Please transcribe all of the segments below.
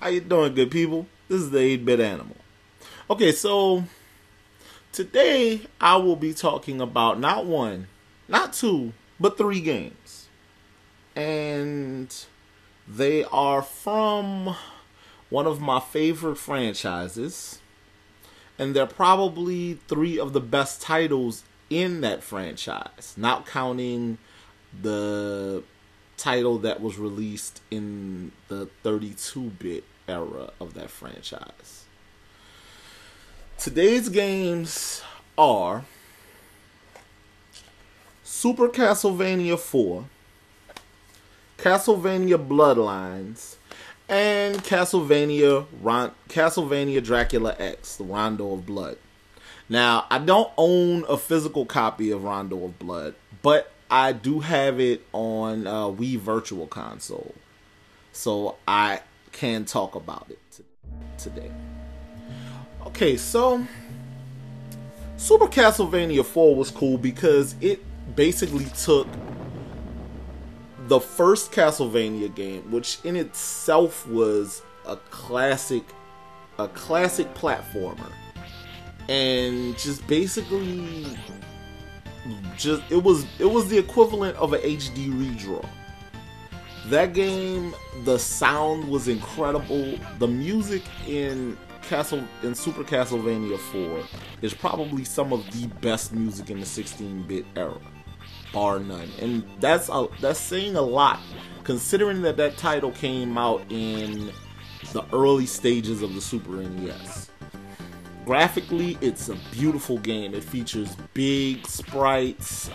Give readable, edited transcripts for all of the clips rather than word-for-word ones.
How you doing, good people? This is the 8-Bit Animal. Okay, so today I will be talking about not one, not two, but three games. And they are from one of my favorite franchises. And they're probably three of the best titles in that franchise, not counting the title that was released in the 32-bit era of that franchise. Today's games are Super Castlevania 4, Castlevania Bloodlines, and Castlevania Dracula X, the Rondo of Blood. Now, I don't own a physical copy of Rondo of Blood, but I do have it on Wii Virtual Console, so I can talk about it today. Okay, so Super Castlevania 4 was cool because it basically took the first Castlevania game, which in itself was a classic platformer, and just basically it was the equivalent of an HD redraw. That game, the sound was incredible. The music in Super Castlevania 4 is probably some of the best music in the 16-bit era, bar none. And that's saying a lot, considering that title came out in the early stages of the Super NES. Graphically, it's a beautiful game. It features big sprites.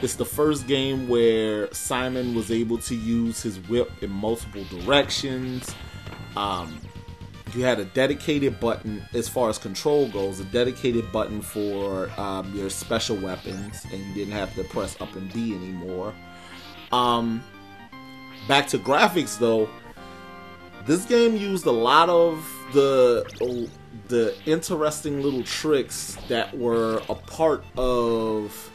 It's the first game where Simon was able to use his whip in multiple directions. You had a dedicated button, as far as control goes, a dedicated button for your special weapons, and you didn't have to press up and B anymore. Back to graphics, though, this game used a lot of the interesting little tricks that were a part of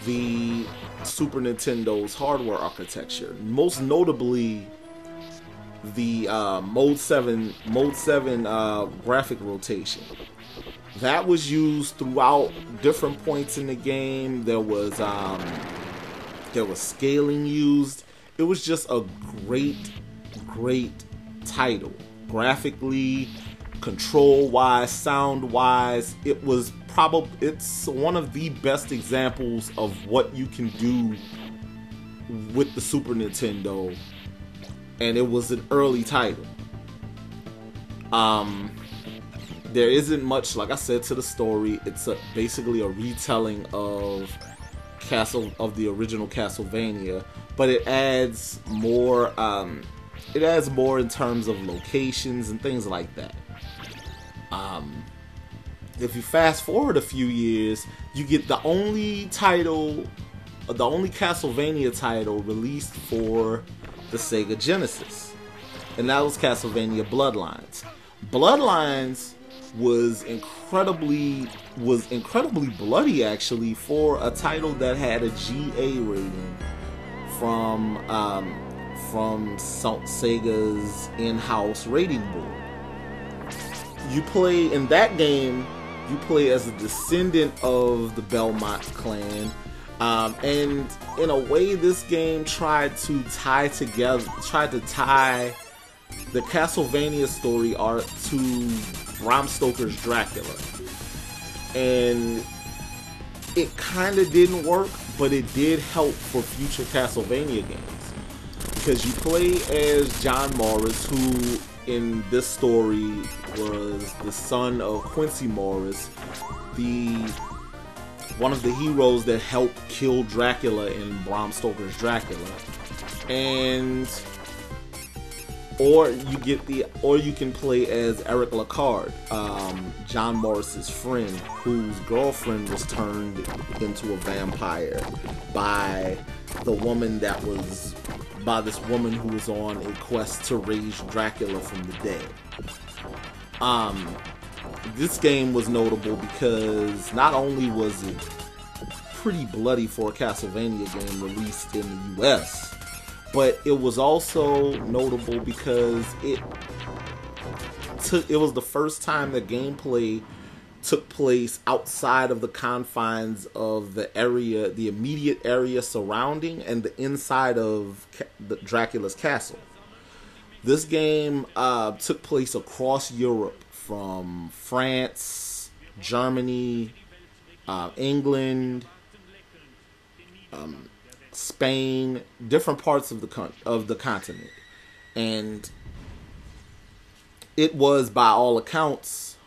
the Super Nintendo's hardware architecture. Most notably, the Mode 7 graphic rotation. That was used throughout different points in the game. There was scaling used. It was just a great title. Graphically, control-wise, sound-wise, it's one of the best examples of what you can do with the Super Nintendo, and it was an early title. There isn't much, like I said, to the story. It's basically a retelling of the original Castlevania, but it adds more. It adds more in terms of locations and things like that. If you fast forward a few years, you get the only Castlevania title released for the Sega Genesis, and that was Castlevania Bloodlines. Bloodlines was incredibly bloody, actually, for a title that had a GA rating from Sega's in-house rating board. In that game, you play as a descendant of the Belmont clan, and in a way, this game tried to tie the Castlevania story arc to Bram Stoker's Dracula, and it kind of didn't work, but it did help for future Castlevania games, because you play as John Morris, who in this story was the son of Quincy Morris, one of the heroes that helped kill Dracula in Bram Stoker's Dracula. Or you can play as Eric Lacard, John Morris's friend, whose girlfriend was turned into a vampire by this woman who was on a quest to raise Dracula from the dead. This game was notable because not only was it pretty bloody for a Castlevania game released in the US, but it was also notable because it it was the first time that gameplay took place outside of the confines of the area, the immediate area surrounding, and the inside of Dracula's castle. This game took place across Europe, from France, Germany, England, Spain, different parts of the continent, and it was, by all accounts,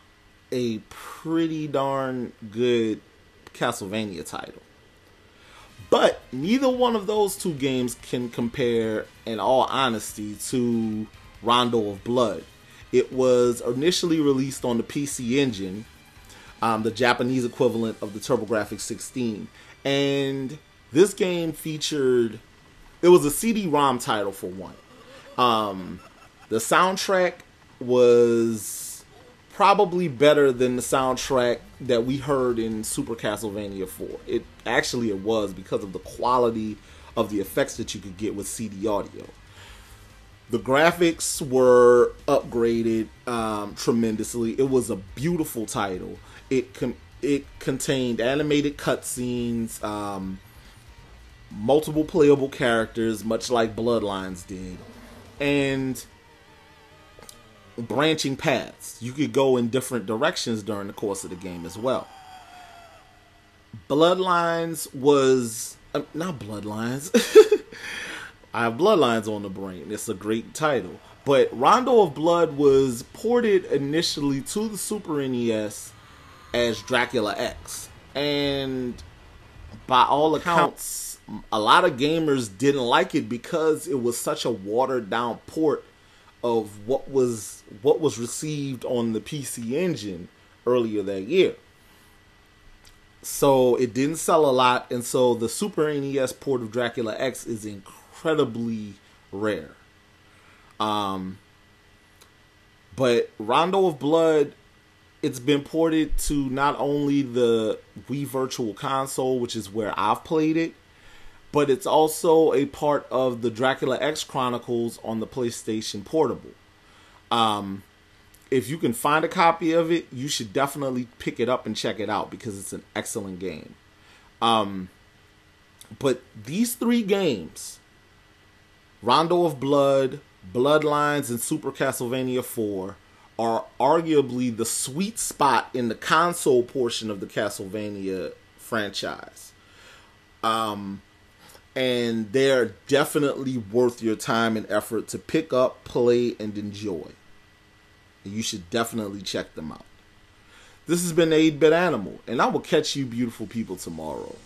a pretty darn good Castlevania title. But neither one of those two games can compare, in all honesty, to Rondo of Blood. It was initially released on the PC Engine, the Japanese equivalent of the TurboGrafx 16. And this game featured... It was a CD-ROM title, for one. The soundtrack was probably better than the soundtrack that we heard in Super Castlevania 4. It was, because of the quality of the effects that you could get with CD audio. The graphics were upgraded tremendously. It was a beautiful title. It contained animated cutscenes, multiple playable characters, much like Bloodlines did, and branching paths. You could go in different directions during the course of the game as well. Bloodlines was... not Bloodlines. I have Bloodlines on the brain. It's a great title. But Rondo of Blood was ported initially to the Super NES as Dracula X. And by all accounts, a lot of gamers didn't like it because it was such a watered down port of what was received on the PC Engine earlier that year. So it didn't sell a lot, and so the Super NES port of Dracula X is incredibly rare. But Rondo of Blood, it's been ported to not only the Wii Virtual Console, which is where I've played it, but it's also a part of the Dracula X Chronicles on the PlayStation Portable. If you can find a copy of it, you should definitely pick it up and check it out, because it's an excellent game. But these three games, Rondo of Blood, Bloodlines, and Super Castlevania 4, are arguably the sweet spot in the console portion of the Castlevania franchise. And they're definitely worth your time and effort to pick up, play, and enjoy. You should definitely check them out. This has been 8-Bit Animal, and I will catch you beautiful people tomorrow.